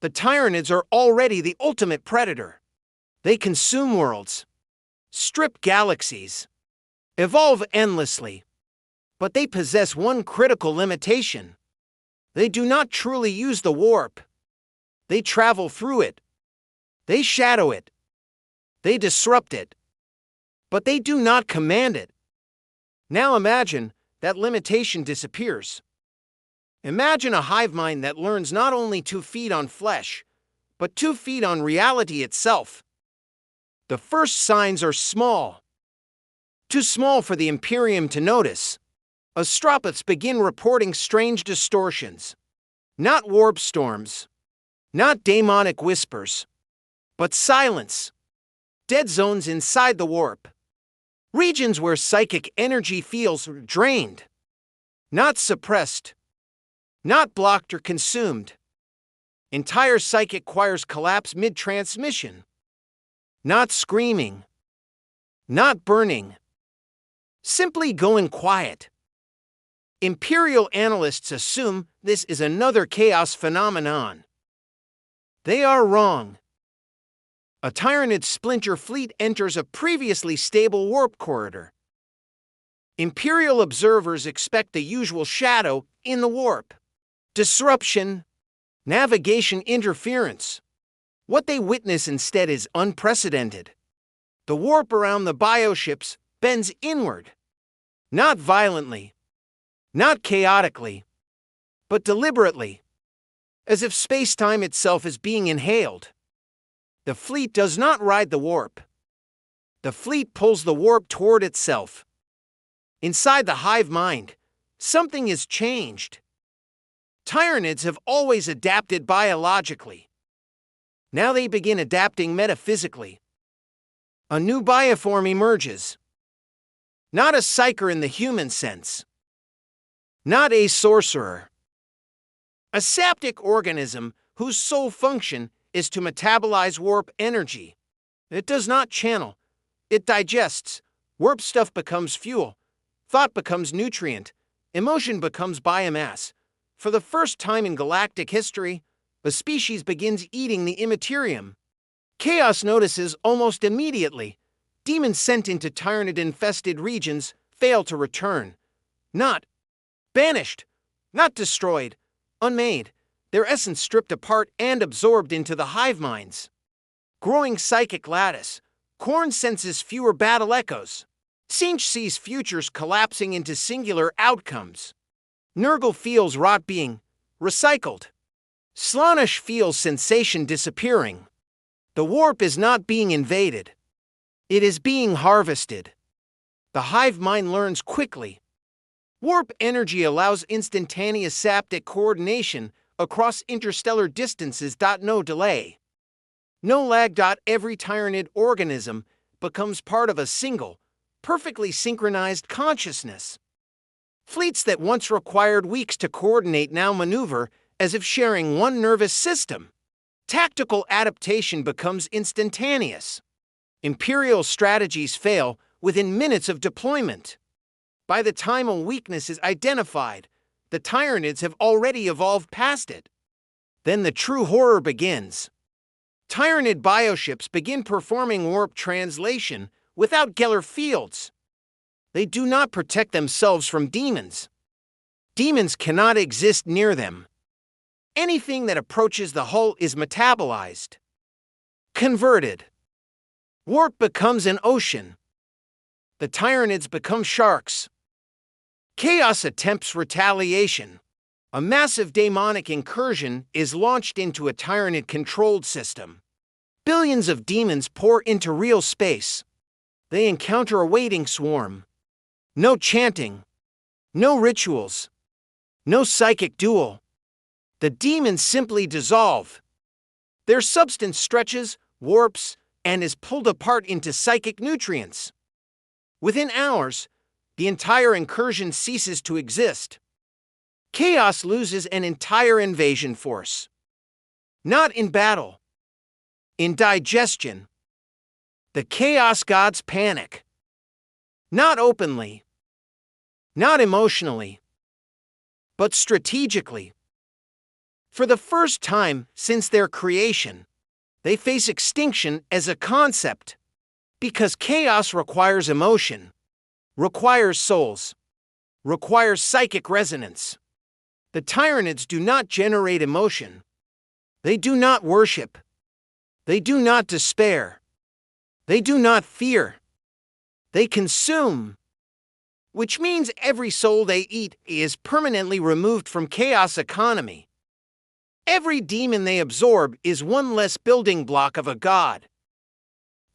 The Tyranids are already the ultimate predator. They consume worlds, strip galaxies, evolve endlessly. But they possess one critical limitation. They do not truly use the warp. They travel through it. They shadow it. They disrupt it. But they do not command it. Now imagine that limitation disappears. Imagine a hive mind that learns not only to feed on flesh, but to feed on reality itself. The first signs are small. Too small for the Immaterium to notice. Astropaths begin reporting strange distortions. Not warp storms. Not demonic whispers. But silence. Dead zones inside the warp. Regions where psychic energy feels drained. Not suppressed. Not blocked or consumed. Entire psychic choirs collapse mid-transmission. Not screaming. Not burning. Simply going quiet. Imperial analysts assume this is another chaos phenomenon. They are wrong. A Tyranid splinter fleet enters a previously stable warp corridor. Imperial observers expect the usual shadow in the warp. Disruption, navigation interference. What they witness instead is unprecedented. The warp around the bioships bends inward. Not violently, not chaotically, but deliberately, as if space-time itself is being inhaled. The fleet does not ride the warp. The fleet pulls the warp toward itself. Inside the hive mind, something is changed. Tyranids have always adapted biologically. Now they begin adapting metaphysically. A new bioform emerges. Not a psyker in the human sense. Not a sorcerer. A saptic organism whose sole function is to metabolize warp energy. It does not channel. It digests. Warp stuff becomes fuel. Thought becomes nutrient. Emotion becomes biomass. For the first time in galactic history, the species begins eating the Immaterium. Chaos notices almost immediately. Demons sent into Tyranid-infested regions fail to return. Not banished, not destroyed, unmade, their essence stripped apart and absorbed into the hive minds. Growing psychic lattice, Khorne senses fewer battle echoes. Tzeentch sees futures collapsing into singular outcomes. Nurgle feels rot being recycled. Slaanesh feels sensation disappearing. The warp is not being invaded. It is being harvested. The hive mind learns quickly. Warp energy allows instantaneous saptic coordination across interstellar distances. No delay. No lag. Every Tyranid organism becomes part of a single, perfectly synchronized consciousness. Fleets that once required weeks to coordinate now maneuver as if sharing one nervous system. Tactical adaptation becomes instantaneous. Imperial strategies fail within minutes of deployment. By the time a weakness is identified, the Tyranids have already evolved past it. Then the true horror begins. Tyranid bioships begin performing warp translation without Geller fields. They do not protect themselves from demons. Demons cannot exist near them. Anything that approaches the hull is metabolized. Converted. Warp becomes an ocean. The Tyranids become sharks. Chaos attempts retaliation. A massive demonic incursion is launched into a Tyranid-controlled system. Billions of demons pour into real space. They encounter a waiting swarm. No chanting. No rituals. No psychic duel. The demons simply dissolve. Their substance stretches, warps, and is pulled apart into psychic nutrients. Within hours, the entire incursion ceases to exist. Chaos loses an entire invasion force. Not in battle. In digestion. The Chaos Gods panic. Not openly. Not emotionally. But strategically. For the first time since their creation, they face extinction as a concept, because chaos requires emotion, requires souls, requires psychic resonance. The Tyranids do not generate emotion. They do not worship. They do not despair. They do not fear. They consume, which means every soul they eat is permanently removed from chaos economy. Every demon they absorb is one less building block of a god.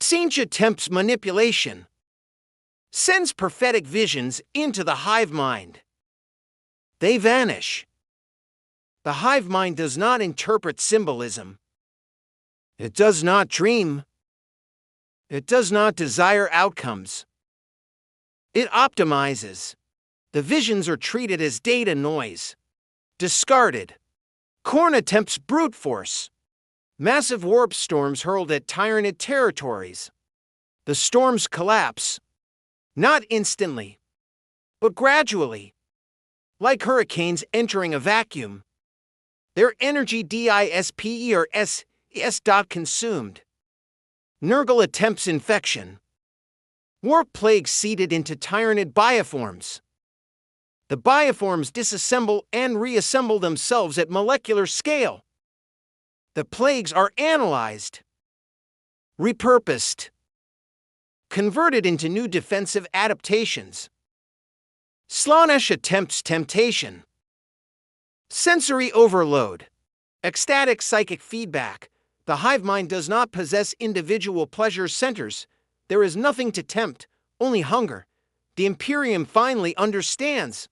Tzeentch attempts manipulation, sends prophetic visions into the hive mind. They vanish. The hive mind does not interpret symbolism. It does not dream. It does not desire outcomes. It optimizes. The visions are treated as data noise, discarded. Khorne attempts brute force. Massive warp storms hurled at Tyranid territories. The storms collapse, not instantly, but gradually, like hurricanes entering a vacuum. Their energy dispe or s consumed. Nurgle attempts infection. Warp plague seeded into Tyranid bioforms. The bioforms disassemble and reassemble themselves at molecular scale. The plagues are analyzed, repurposed, converted into new defensive adaptations. Slaanesh attempts temptation. Sensory overload. Ecstatic psychic feedback. The hive mind does not possess individual pleasure centers. There is nothing to tempt, only hunger. The Immaterium finally understands.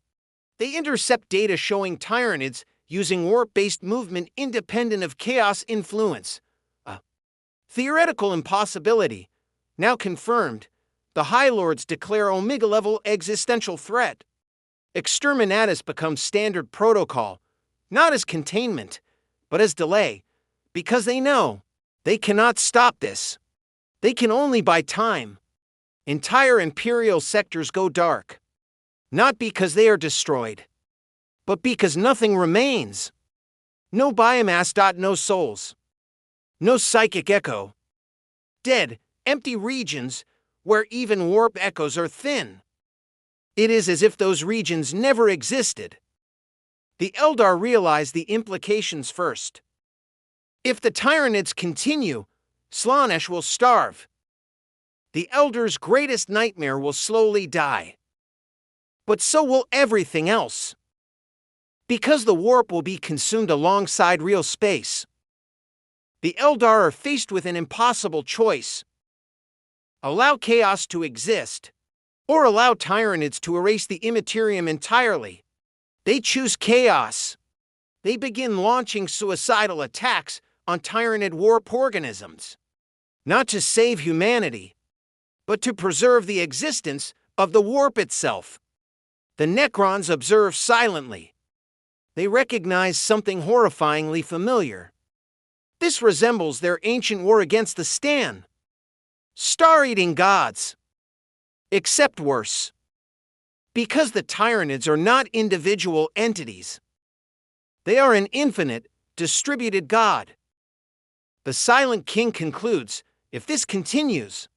They intercept data showing Tyranids using warp-based movement independent of chaos influence. A theoretical impossibility. Now confirmed, the High Lords declare Omega-level existential threat. Exterminatus becomes standard protocol, not as containment, but as delay, because they know they cannot stop this. They can only buy time. Entire Imperial sectors go dark. Not because they are destroyed, but because nothing remains. No biomass. No souls. No psychic echo. Dead, empty regions where even warp echoes are thin. It is as if those regions never existed. The Eldar realize the implications first. If the Tyranids continue, Slaanesh will starve. The Elder's greatest nightmare will slowly die. But so will everything else. Because the warp will be consumed alongside real space. The Eldar are faced with an impossible choice. Allow chaos to exist, or allow Tyranids to erase the Immaterium entirely. They choose chaos. They begin launching suicidal attacks on Tyranid warp organisms. Not to save humanity, but to preserve the existence of the warp itself. The Necrons observe silently. They recognize something horrifyingly familiar. This resembles their ancient war against the Stan. Star-eating gods. Except worse. Because the Tyranids are not individual entities. They are an infinite, distributed god. The Silent King concludes, if this continues,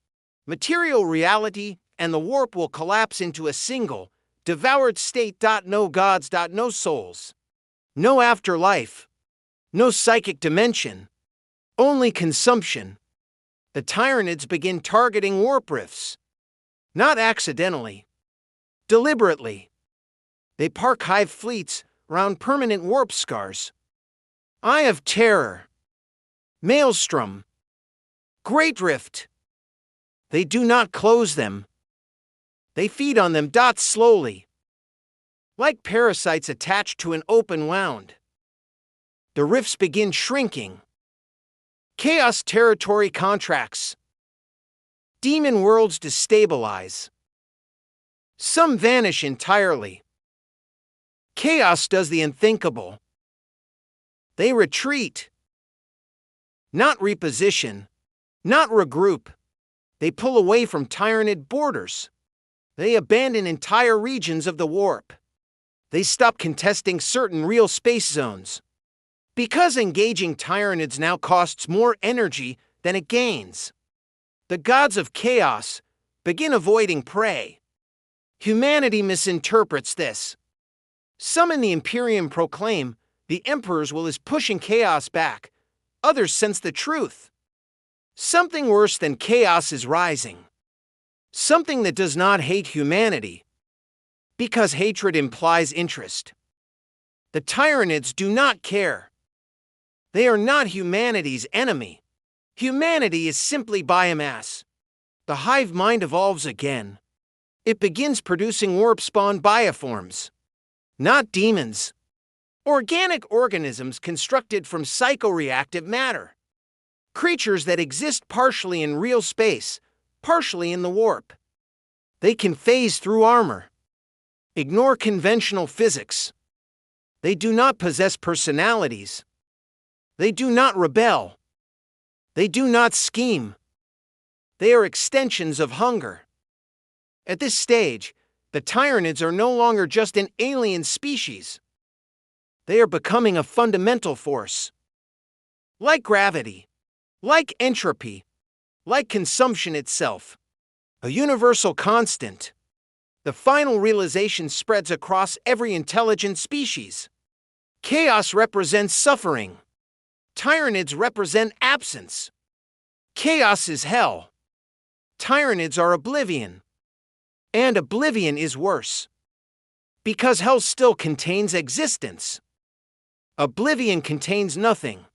material reality and the warp will collapse into a single, devoured state. No gods. No souls. No afterlife. No psychic dimension. Only consumption. The Tyranids begin targeting warp rifts. Not accidentally. Deliberately. They park hive fleets around permanent warp scars. Eye of Terror. Maelstrom. Great Rift. They do not close them. They feed on them. Slowly. Like parasites attached to an open wound. The rifts begin shrinking. Chaos territory contracts. Demon worlds destabilize. Some vanish entirely. Chaos does the unthinkable. They retreat. Not reposition. Not regroup. They pull away from Tyranid borders. They abandon entire regions of the warp. They stop contesting certain real space zones. Because engaging Tyranids now costs more energy than it gains. The gods of chaos begin avoiding prey. Humanity misinterprets this. Some in the Imperium proclaim the Emperor's will is pushing chaos back. Others sense the truth. Something worse than chaos is rising. Something that does not hate humanity, because hatred implies interest. The Tyranids do not care. They are not humanity's enemy. Humanity is simply biomass. The hive mind evolves again. It begins producing warp-spawn bioforms, not demons. Organic organisms constructed from psychoreactive matter. Creatures that exist partially in real space, partially in the warp. They can phase through armor. Ignore conventional physics. They do not possess personalities. They do not rebel. They do not scheme. They are extensions of hunger. At this stage, the Tyranids are no longer just an alien species. They are becoming a fundamental force. Like gravity, like entropy, like consumption itself, a universal constant. The final realization spreads across every intelligent species. Chaos represents suffering. Tyranids represent absence. Chaos is hell. Tyranids are oblivion. And oblivion is worse. Because hell still contains existence. Oblivion contains nothing.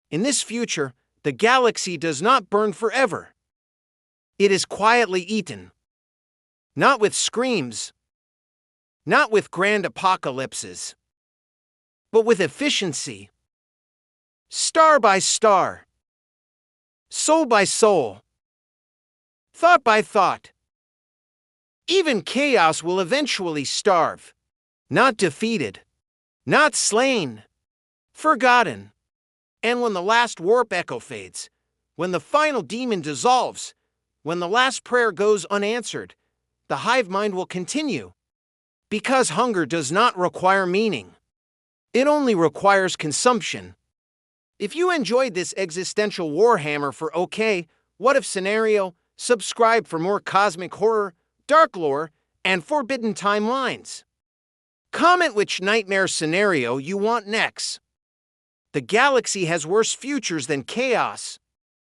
In this future, the galaxy does not burn forever. It is quietly eaten. Not with screams. Not with grand apocalypses. But with efficiency. Star by star. Soul by soul. Thought by thought. Even chaos will eventually starve. Not defeated. Not slain. Forgotten. And when the last warp echo fades, when the final demon dissolves, when the last prayer goes unanswered, the hive mind will continue. Because hunger does not require meaning. It only requires consumption. If you enjoyed this existential Warhammer 40K What If scenario, subscribe for more cosmic horror, dark lore, and forbidden timelines. Comment which nightmare scenario you want next. The galaxy has worse futures than chaos.